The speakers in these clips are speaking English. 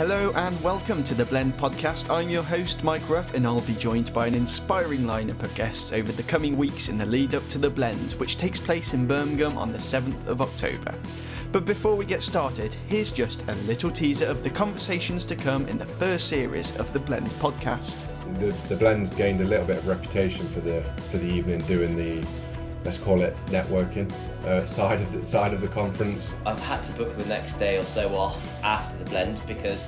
Hello and welcome to the Blend podcast. I'm your host Mike Ruff and I'll be joined by an inspiring lineup of guests over the coming weeks in the lead up to the Blend, which takes place in Birmingham on the 7th of October. But before we get started, here's just a little teaser of the conversations to come in the first series of the Blend podcast. The Blend's gained a little bit of reputation for the evening doing the, let's call it, networking side of the conference. I've had to book the next day or so off after the Blend because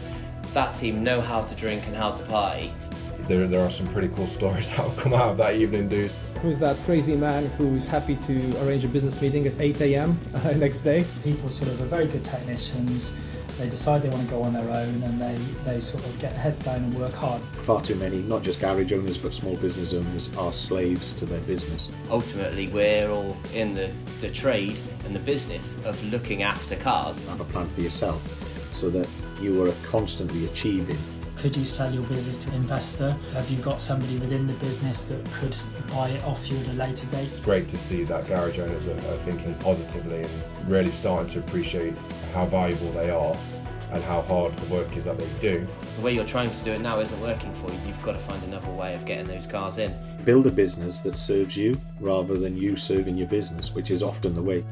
that team know how to drink and how to party. There are some pretty cool stories that will come out of that evening, dudes. Who's that crazy man who's happy to arrange a business meeting at 8 a.m. Next day? People sort of are very good technicians. They decide they want to go on their own and they sort of get their heads down and work hard. Far too many, not just garage owners, but small business owners are slaves to their business. Ultimately, we're all in the trade and the business of looking after cars. Have a plan for yourself so that you are constantly achieving. Could you sell your business to an investor? Have you got somebody within the business that could buy it off you at a later date? It's great to see that garage owners are thinking positively and really starting to appreciate how valuable they are and how hard the work is that they do. The way you're trying to do it now isn't working for you. You've got to find another way of getting those cars in. Build a business that serves you rather than you serving your business, which is often the way.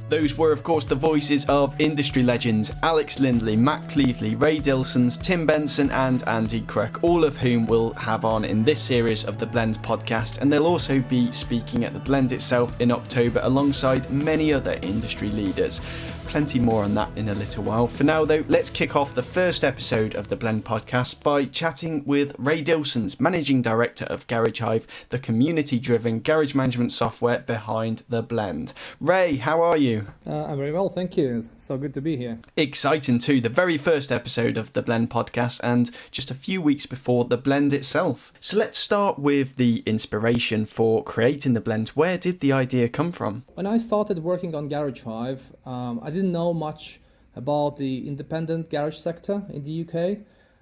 Those were, of course, the voices of industry legends Alex Lindley, Matt Cleveley, Ray Dilsons, Tim Benson and Andy Crook, all of whom we'll have on in this series of the Blend podcast, and they'll also be speaking at the Blend itself in October alongside many other industry leaders. Plenty more on that in a little while. For now though, let's kick off the first episode of the Blend podcast by chatting with Ray Dilsons, Managing Director of Garage Hive, the community-driven garage management software behind the Blend. Ray, how are you? I'm very well, thank you. It's so good to be here. Exciting too, the very first episode of the Blend podcast and just a few weeks before the Blend itself. So let's start with the inspiration for creating the Blend. Where did the idea come from? When I started working on Garage Hive, I didn't know much about the independent garage sector in the UK,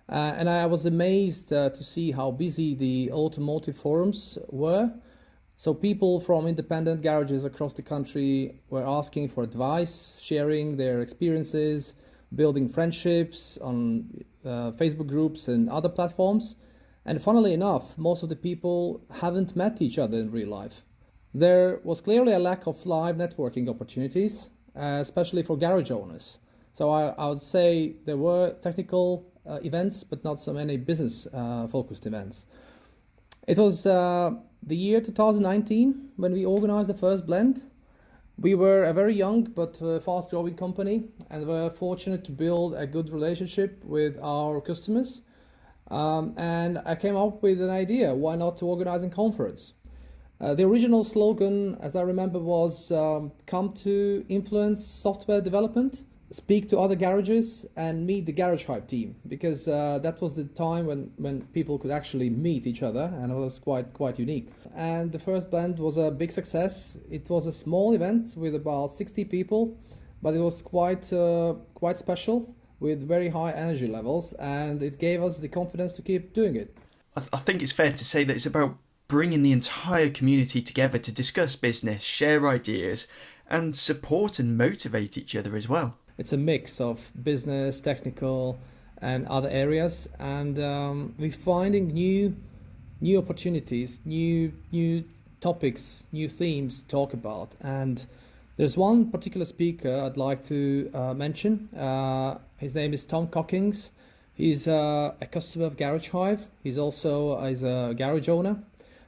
and I was amazed to see how busy the automotive forums were. So people from independent garages across the country were asking for advice, sharing their experiences, building friendships on Facebook groups and other platforms. And funnily enough, most of the people haven't met each other in real life. There was clearly a lack of live networking opportunities, especially for garage owners. So I would say there were technical events, but not so many business focused events. It was the year 2019 when we organized the first Blend. We were a very young but fast growing company and were fortunate to build a good relationship with our customers. And I came up with an idea, why not to organize a conference? The original slogan, as I remember, was come to influence software development, speak to other garages and meet the Garage Hive team, because that was the time when people could actually meet each other, and it was quite unique. And the first Blend was a big success. It was a small event with about 60 people, but it was quite special with very high energy levels, and it gave us the confidence to keep doing it. I think it's fair to say that it's about bringing the entire community together to discuss business, share ideas, and support and motivate each other as well. It's a mix of business, technical, and other areas, and we're finding new opportunities, new topics, new themes to talk about. And there's one particular speaker I'd like to mention. His name is Tom Cockings. He's a customer of Garage Hive. He's also a garage owner.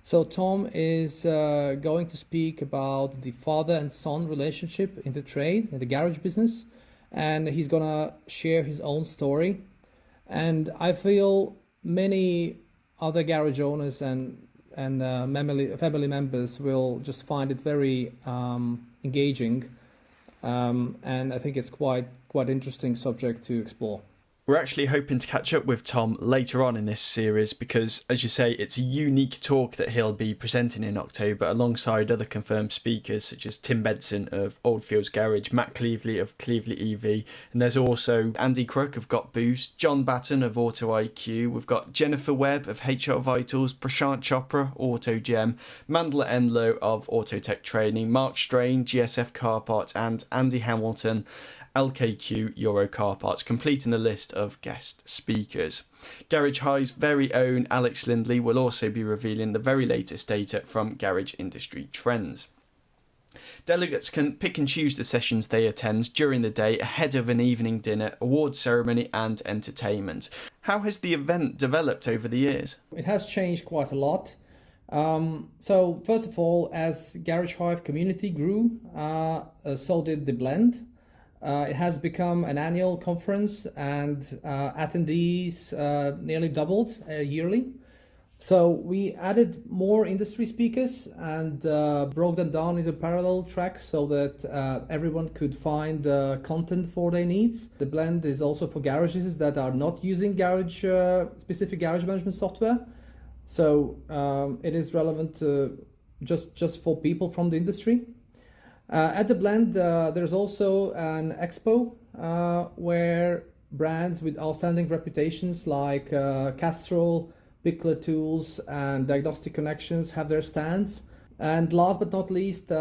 So Tom is going to speak about the father and son relationship in the trade, in the garage business, and he's going to share his own story. And I feel many other garage owners and family members will just find it very engaging, and I think it's quite interesting subject to explore. We're actually hoping to catch up with Tom later on in this series because, as you say, it's a unique talk that he'll be presenting in October alongside other confirmed speakers such as Tim Benson of Oldfields Garage, Matt Cleveley of Cleveley EV, and there's also Andy Crook of Got Boost, John Batten of Auto IQ, we've got Jennifer Webb of HR Vitals, Prashant Chopra, Auto Gem, Mandela Enlow of Autotech Training, Mark Strain, GSF Car Parts, and Andy Hamilton, LKQ Euro Car Parts, completing the list of guest speakers. Garage Hive's very own Alex Lindley will also be revealing the very latest data from garage industry trends. Delegates can pick and choose the sessions they attend during the day ahead of an evening dinner, awards ceremony and entertainment. How has the event developed over the years? It has changed quite a lot. So first of all, as Garage Hive community grew, so did the Blend. It has become an annual conference and attendees nearly doubled yearly. So we added more industry speakers and broke them down into parallel tracks so that everyone could find content for their needs. The Blend is also for garages that are not using specific garage management software. So it is relevant just for people from the industry. At the Blend, there's also an expo where brands with outstanding reputations like Castrol, Bickler Tools and Diagnostic Connections have their stands. And last but not least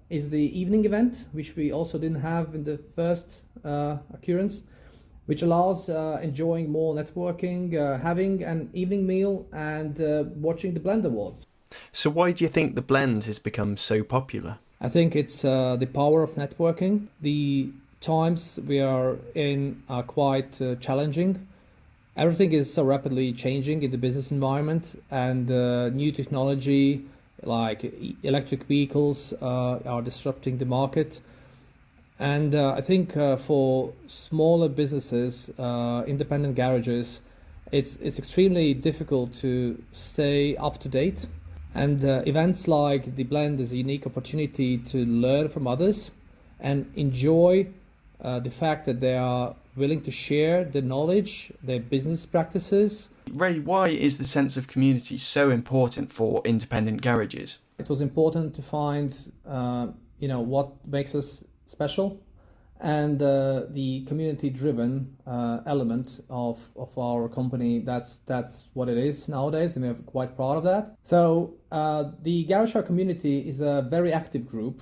is the evening event, which we also didn't have in the first occurrence, which allows enjoying more networking, having an evening meal and watching the Blend Awards. So why do you think the Blend has become so popular? I think it's the power of networking. The times we are in are quite challenging. Everything is so rapidly changing in the business environment, and new technology like electric vehicles are disrupting the market. And I think for smaller businesses, independent garages, it's extremely difficult to stay up to date. And events like the Blend is a unique opportunity to learn from others and enjoy the fact that they are willing to share their knowledge, their business practices. Ray, why is the sense of community so important for independent garages? It was important to find, what makes us special, and the community-driven element of our company. That's what it is nowadays, and we're quite proud of that. So the Garage Hive community is a very active group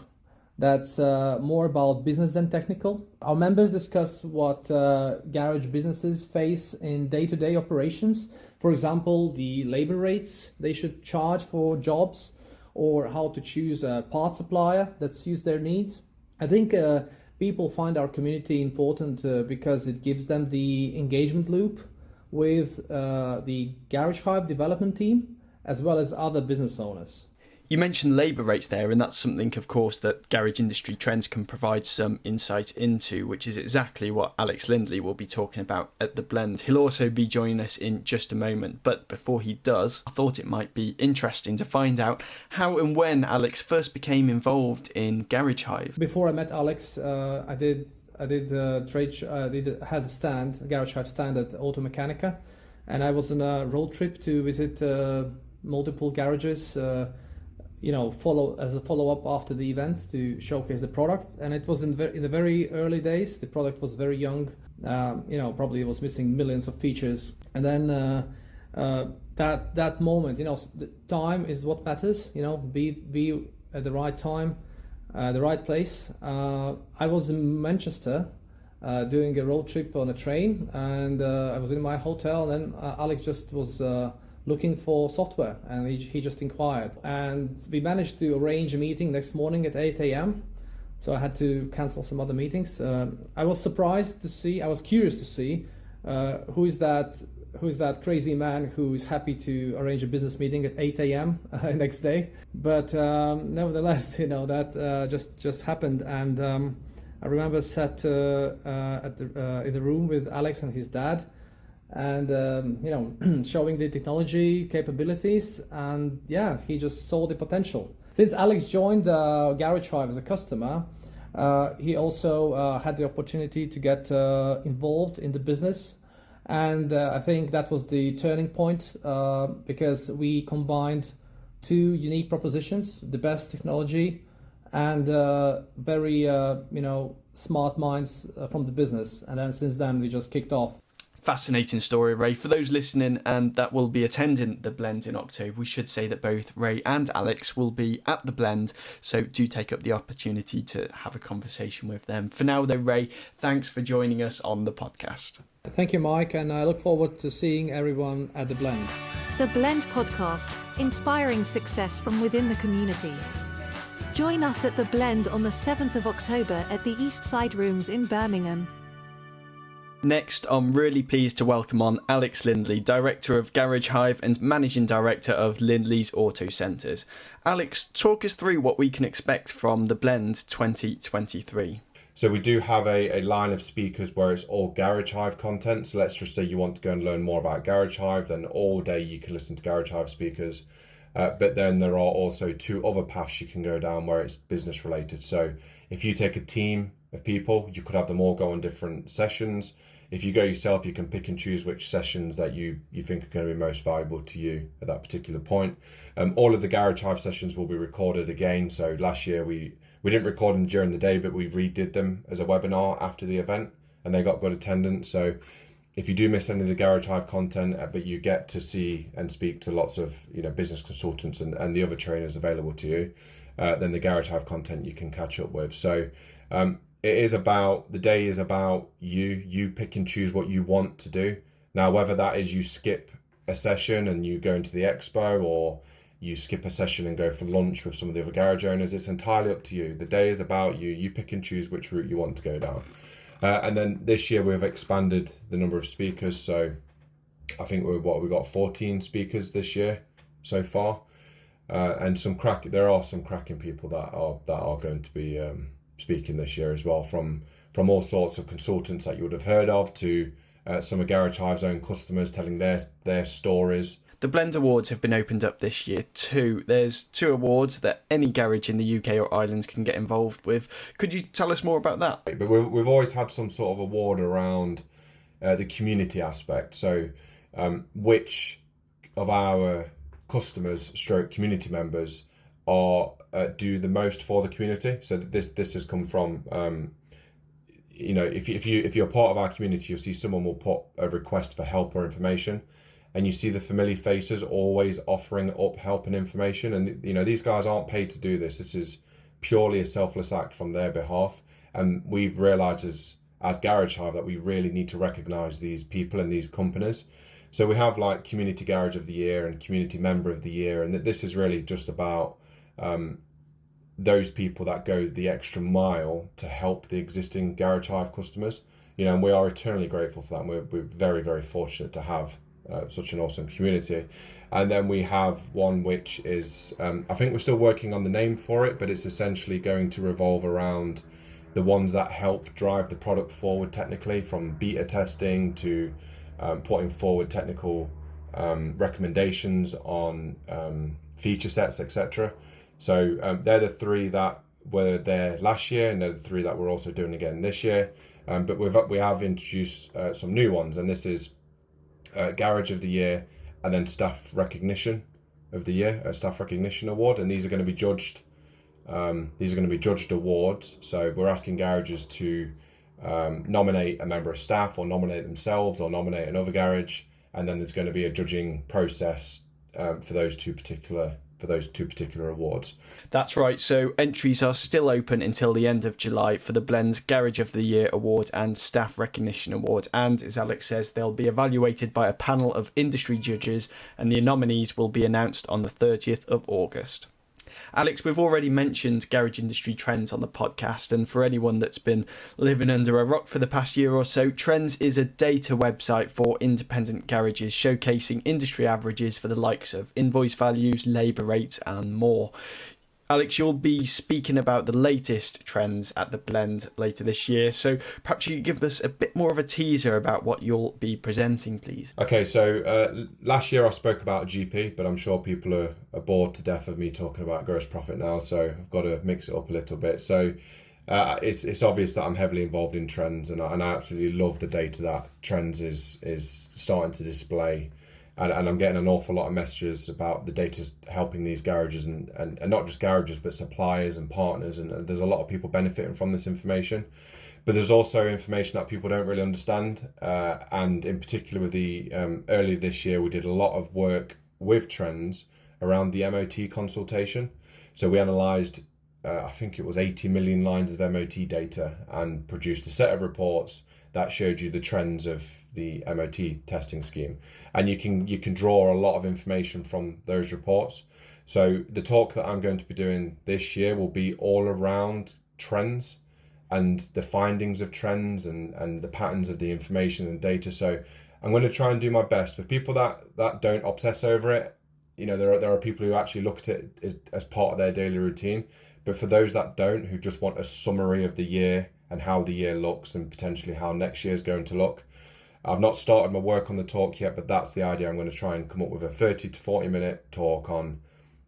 that's more about business than technical. Our members discuss what garage businesses face in day-to-day operations. For example, the labor rates they should charge for jobs, or how to choose a part supplier that suits their needs. I think people find our community important because it gives them the engagement loop with the Garage Hive development team, as well as other business owners. You mentioned labour rates there, and that's something, of course, that Garage Industry Trends can provide some insight into, which is exactly what Alex Lindley will be talking about at the Blend. He'll also be joining us in just a moment, but before he does, I thought it might be interesting to find out how and when Alex first became involved in Garage Hive. Before I met Alex, I had a stand, a Garage Hive stand at Automechanica, and I was on a road trip to visit multiple garages. As a follow-up after the event to showcase the product. And it was in the very early days. The product was very young. Probably was missing millions of features. And then that moment, the time is what matters. Be at the right time, the right place. I was in Manchester doing a road trip on a train, and I was in my hotel. And then Alex just was looking for software, and he just inquired, and we managed to arrange a meeting next morning at 8 a.m. So I had to cancel some other meetings. I was curious to see who is that crazy man who is happy to arrange a business meeting at 8 a.m. Next day. But nevertheless, that just happened, and I remember sat in the room with Alex and his dad, and showing the technology capabilities, and he just saw the potential. Since Alex joined Garage Hive as a customer, he also had the opportunity to get involved in the business, and I think that was the turning point, because we combined two unique propositions: the best technology and very smart minds from the business. And then since then we just kicked off. Fascinating story, Ray. For those listening and that will be attending the Blend in October, we should say that both Ray and Alex will be at the Blend, so do take up the opportunity to have a conversation with them. For now though, Ray, thanks for joining us on the podcast. Thank you, Mike, and I look forward to seeing everyone at the Blend. The Blend podcast, inspiring success from within the community. Join us at the Blend on the 7th of October at the East Side Rooms in Birmingham. Next, I'm really pleased to welcome on Alex Lindley, Director of Garage Hive and Managing Director of Lindley's Autocentres. Alex, talk us through what we can expect from the Blend 2023. So we do have a line of speakers where it's all Garage Hive content. So let's just say you want to go and learn more about Garage Hive, then all day you can listen to Garage Hive speakers. But then there are also two other paths you can go down where it's business related. So if you take a team of people, you could have them all go on different sessions. If you go yourself, you can pick and choose which sessions that you think are going to be most valuable to you at that particular point. All of the Garage Hive sessions will be recorded again. So last year we didn't record them during the day, but we redid them as a webinar after the event, and they got good attendance. So if you do miss any of the Garage Hive content, but you get to see and speak to lots of business consultants and the other trainers available to you, then the Garage Hive content you can catch up with. So the day is about you pick and choose what you want to do. Now, whether that is you skip a session and you go into the expo, or you skip a session and go for lunch with some of the other garage owners, it's entirely up to you. The day is about you. You pick and choose which route you want to go down. And then this year we've expanded the number of speakers. So I think we got 14 speakers this year so far. And there are some cracking people that are going to be speaking this year as well, from all sorts of consultants that you would have heard of to some of Garage Hive's own customers telling their stories. The Blend Awards have been opened up this year too. There's 2 awards that any garage in the UK or Ireland can get involved with. Could you tell us more about that? But we've always had some sort of award around the community aspect. So which of our customers / community members do the most for the community. So this has come from if you're part of our community, you'll see someone will put a request for help or information, and you see the familiar faces always offering up help and information. And these guys aren't paid to do this. This is purely a selfless act from their behalf. And we've realised as Garage Hive that we really need to recognise these people and these companies. So we have like Community Garage of the Year and Community Member of the Year, and this is really just about those people that go the extra mile to help the existing Garage Hive customers. And we are eternally grateful for that. And we're very, very fortunate to have such an awesome community. And then we have one which is, I think we're still working on the name for it, but it's essentially going to revolve around the ones that help drive the product forward technically, from beta testing to putting forward technical recommendations on feature sets, etc. So they're the 3 that were there last year, and they're the 3 that we're also doing again this year. But we have introduced some new ones, and this is Garage of the Year, and then Staff Recognition of the Year, a Staff Recognition Award, and these are going to be judged. Awards. So we're asking garages to nominate a member of staff, or nominate themselves, or nominate another garage, and then there's going to be a judging process for those two particular awards. That's right, so entries are still open until the end of July for the Blend's Garage of the Year Award and Staff Recognition Award, and as Alex says, they'll be evaluated by a panel of industry judges, and the nominees will be announced on the 30th of August. Alex, we've already mentioned garage industry trends on the podcast, and for anyone that's been living under a rock for the past year or so, Trends is a data website for independent garages showcasing industry averages for the likes of invoice values, labour rates and more. Alex, you'll be speaking about the latest trends at the Blend later this year, so perhaps you could give us a bit more of a teaser about what you'll be presenting, please. Okay, so last year I spoke about GP, but I'm sure people are bored to death of me talking about gross profit now, so I've got to mix it up a little bit. So it's obvious that I'm heavily involved in Trends, and I absolutely love the data that Trends is starting to display And I'm getting an awful lot of messages about the data helping these garages and not just garages, but suppliers and partners. And there's a lot of people benefiting from this information. But there's also information that people don't really understand. And in particular with the early this year, we did a lot of work with Trends around the MOT consultation. So we analysed, I think it was 80 million lines of MOT data and produced a set of reports that showed you the trends of the MOT testing scheme. And you can draw a lot of information from those reports. So the talk that I'm going to be doing this year will be all around trends and the findings of trends and the patterns of the information and data. So I'm going to try and do my best. For people that don't obsess over it, you know, there are people who actually look at it as part of their daily routine. But for those that don't, who just want a summary of the year and how the year looks and potentially how next year is going to look, I've not started my work on the talk yet, but that's the idea. I'm going to try and come up with a 30 to 40 minute talk on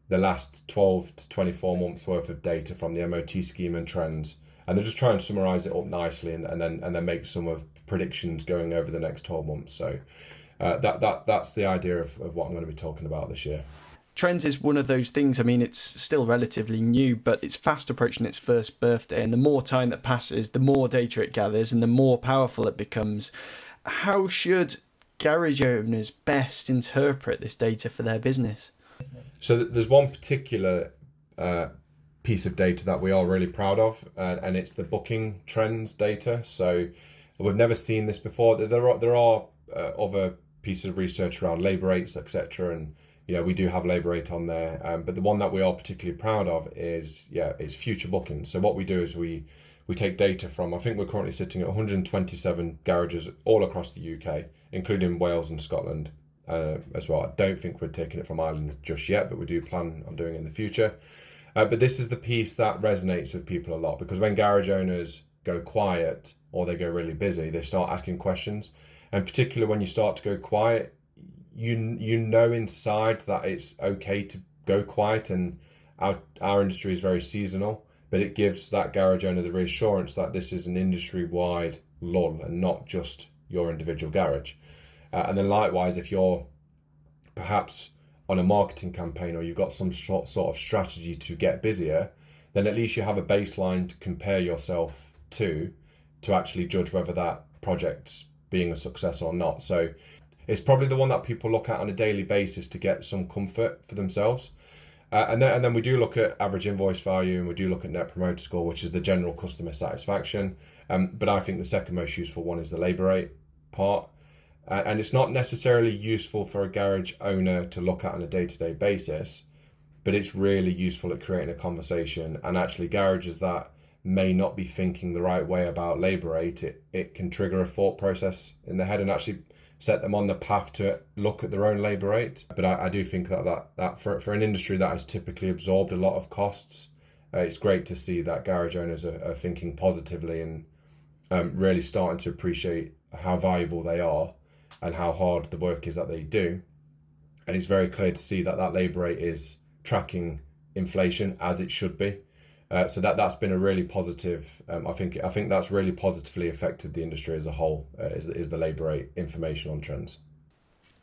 the last 12 to 24 months worth of data from the MOT scheme and trends. And then just try and summarise it up nicely and then make some of predictions going over the next 12 months. So that's the idea of what I'm going to be talking about this year. Trends is one of those things, I mean, it's still relatively new, but it's fast approaching its first birthday. And the more time that passes, the more data it gathers and the more powerful it becomes. How should garage owners best interpret this data for their business? So there's one particular piece of data that we are really proud of, and it's the booking trends data. So we've never seen this before. There are other pieces of research around labour rates, etc., and you know we do have labour rate on there. But the one that we are particularly proud of is future bookings. So what we do is we take data from, I think we're currently sitting at 127 garages all across the UK, including Wales and Scotland as well. I don't think we're taking it from Ireland just yet, but we do plan on doing it in the future. But this is the piece that resonates with people a lot, because when garage owners go quiet or they go really busy, they start asking questions. And particularly when you start to go quiet, you know inside that it's okay to go quiet, and our industry is very seasonal, but it gives that garage owner the reassurance that this is an industry-wide lull and not just your individual garage. And then likewise, if you're perhaps on a marketing campaign or you've got some sort of strategy to get busier, then at least you have a baseline to compare yourself to actually judge whether that project's being a success or not. So it's probably the one that people look at on a daily basis to get some comfort for themselves. And then we do look at average invoice value, and we do look at net promoter score, which is the general customer satisfaction. But I think the second most useful one is the labour rate part. And it's not necessarily useful for a garage owner to look at on a day-to-day basis, but it's really useful at creating a conversation. And actually garages that may not be thinking the right way about labour rate, it can trigger a thought process in their head and actually set them on the path to look at their own labour rate. But I do think that for an industry that has typically absorbed a lot of costs, it's great to see that garage owners are thinking positively and really starting to appreciate how valuable they are and how hard the work is that they do. And it's very clear to see that labour rate is tracking inflation as it should be. So that's been a really positive. I think that's really positively affected the industry as a whole. Is the labour rate information on trends.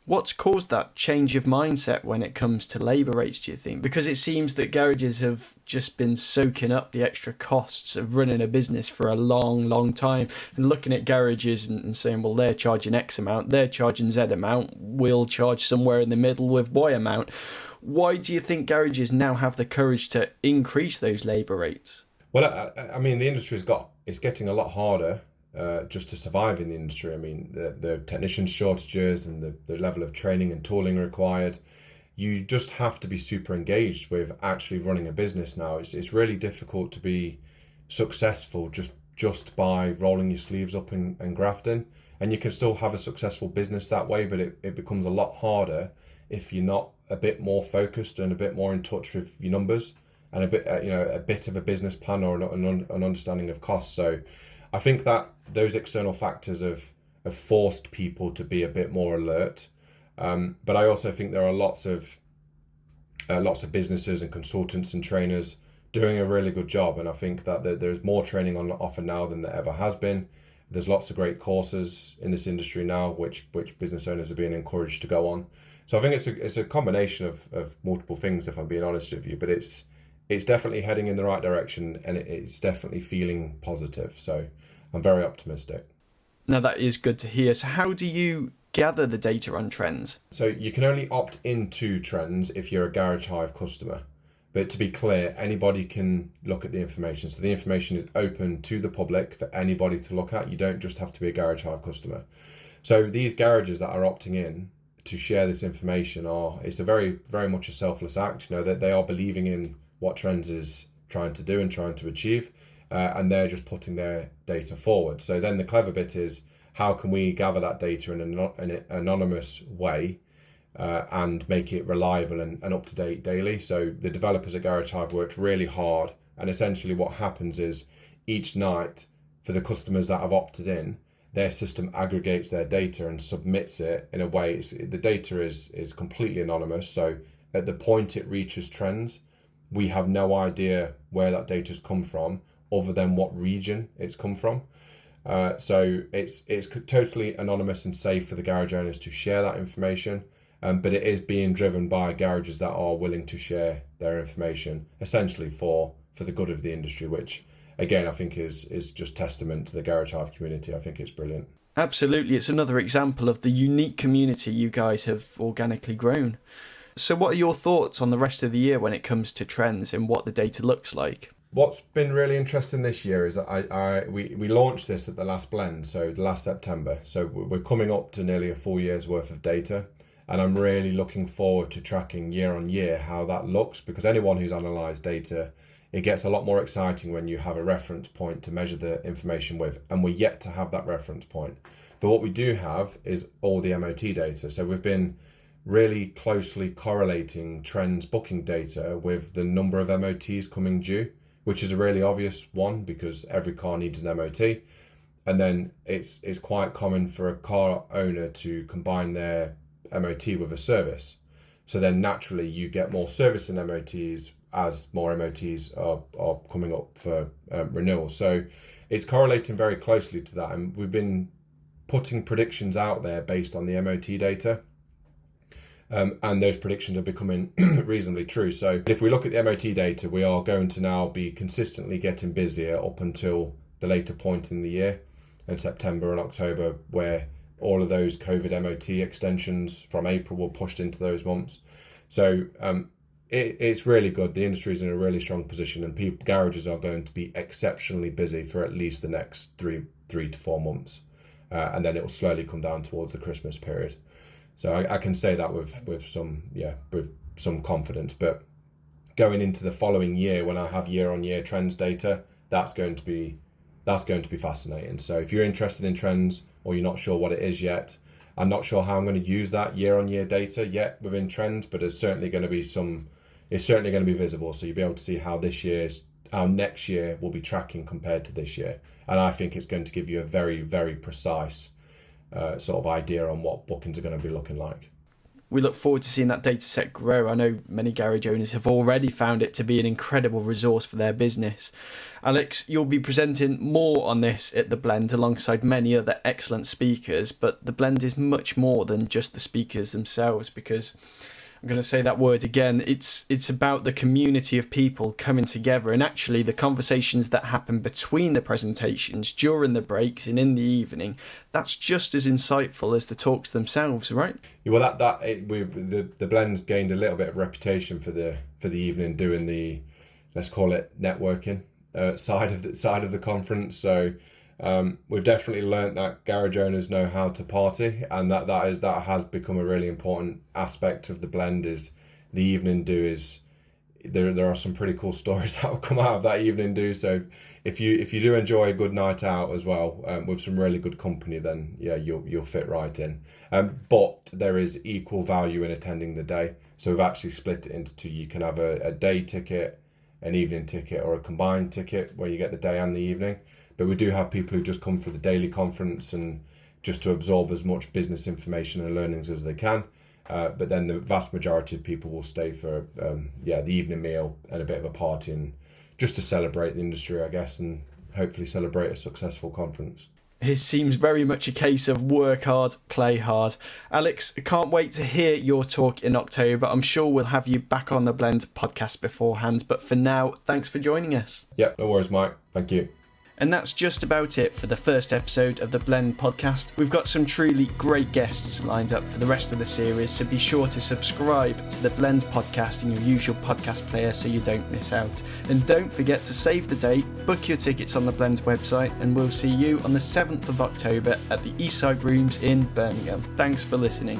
What's caused that change of mindset when it comes to labour rates, do you think? Because it seems that garages have just been soaking up the extra costs of running a business for a long, long time and looking at garages and saying, well, they're charging X amount, they're charging Z amount, we'll charge somewhere in the middle with Y amount. Why do you think garages now have the courage to increase those labour rates? Well, I mean, the industry it's getting a lot harder just to survive in the industry. I mean, the technician shortages and the level of training and tooling required. You just have to be super engaged with actually running a business now. It's really difficult to be successful just by rolling your sleeves up and grafting. And you can still have a successful business that way, but it becomes a lot harder if you're not a bit more focused and a bit more in touch with your numbers and a bit of a business plan or an understanding of costs. So I think that those external factors have forced people to be a bit more alert. But I also think there are lots of businesses and consultants and trainers doing a really good job. And I think that there's more training on offer now than there ever has been. There's lots of great courses in this industry now, which business owners are being encouraged to go on. So I think it's a combination of multiple things, if I'm being honest with you, but it's definitely heading in the right direction, and it's definitely feeling positive. So I'm very optimistic. Now that is good to hear. So how do you gather the data on trends? So you can only opt into trends if you're a Garage Hive customer. But to be clear, anybody can look at the information. So the information is open to the public for anybody to look at. You don't just have to be a Garage Hive customer. So these garages that are opting in to share this information it's a very, very much a selfless act, that they are believing in what Trends is trying to do and trying to achieve, and they're just putting their data forward. So then the clever bit is, how can we gather that data in an anonymous way and make it reliable and up to date daily? So the developers at Garage Hive worked really hard, and essentially what happens is each night for the customers that have opted in, their system aggregates their data and submits it in a way. The data is completely anonymous. So at the point it reaches Trends, we have no idea where that data's come from, other than what region it's come from. So it's totally anonymous and safe for the garage owners to share that information. But it is being driven by garages that are willing to share their information, essentially for the good of the industry, which again I think is just testament to the Garage Hive community. I think it's brilliant. Absolutely, it's another example of the unique community you guys have organically grown. So what are your thoughts on the rest of the year when it comes to trends and what the data looks like? What's been really interesting this year is that we launched this at the last blend, so the last September. So we're coming up to nearly a full year's worth of data, and I'm really looking forward to tracking year on year how that looks, because anyone who's analysed data, it gets a lot more exciting when you have a reference point to measure the information with, and we're yet to have that reference point. But what we do have is all the MOT data. So we've been really closely correlating Trends booking data with the number of MOTs coming due, which is a really obvious one because every car needs an MOT. And then it's quite common for a car owner to combine their MOT with a service. So then naturally you get more service and MOTs as more MOTs are coming up for renewal. So it's correlating very closely to that. And we've been putting predictions out there based on the MOT data. And those predictions are becoming reasonably true. So if we look at the MOT data, we are going to now be consistently getting busier up until the later point in the year, in September and October, where all of those COVID MOT extensions from April were pushed into those months. So it's really good. The industry is in a really strong position, and garages are going to be exceptionally busy for at least the next three to 4 months. And then it will slowly come down towards the Christmas period. So I can say that with some confidence. But going into the following year, when I have year-on-year trends data, that's going to be fascinating. So if you're interested in trends or you're not sure what it is yet, I'm not sure how I'm going to use that year-on-year data yet within trends, but it's certainly going to be visible. So you'll be able to see how next year will be tracking compared to this year. And I think it's going to give you a very, very precise sort of idea on what bookings are going to be looking like. We look forward to seeing that data set grow. I know many garage owners have already found it to be an incredible resource for their business. Alex, you'll be presenting more on this at the Blend alongside many other excellent speakers, but the Blend is much more than just the speakers themselves, because I'm going to say that word again. It's about the community of people coming together, and actually the conversations that happen between the presentations, during the breaks and in the evening, that's just as insightful as the talks themselves, right? Yeah, well, the Blend's gained a little bit of reputation for the evening doing the, let's call it, networking side of the conference. So we've definitely learnt that garage owners know how to party, and that has become a really important aspect of the Blend. Is the evening do is there are some pretty cool stories that will come out of that evening do. So if you do enjoy a good night out as well, with some really good company, then yeah, you'll fit right in. But there is equal value in attending the day. So we've actually split it into two. You can have a day ticket, an evening ticket, or a combined ticket where you get the day and the evening. But we do have people who just come for the daily conference and just to absorb as much business information and learnings as they can. But then the vast majority of people will stay for the evening meal and a bit of a party, and just to celebrate the industry, I guess, and hopefully celebrate a successful conference. His seems very much a case of work hard, play hard. Alex, I can't wait to hear your talk in October. I'm sure we'll have you back on the Blend podcast beforehand, but for now, thanks for joining us. Yep, no worries, Mike. Thank you. And that's just about it for the first episode of the Blend podcast. We've got some truly great guests lined up for the rest of the series, so be sure to subscribe to the Blend podcast in your usual podcast player so you don't miss out. And don't forget to save the date, book your tickets on the Blend website, and we'll see you on the 7th of October at the Eastside Rooms in Birmingham. Thanks for listening.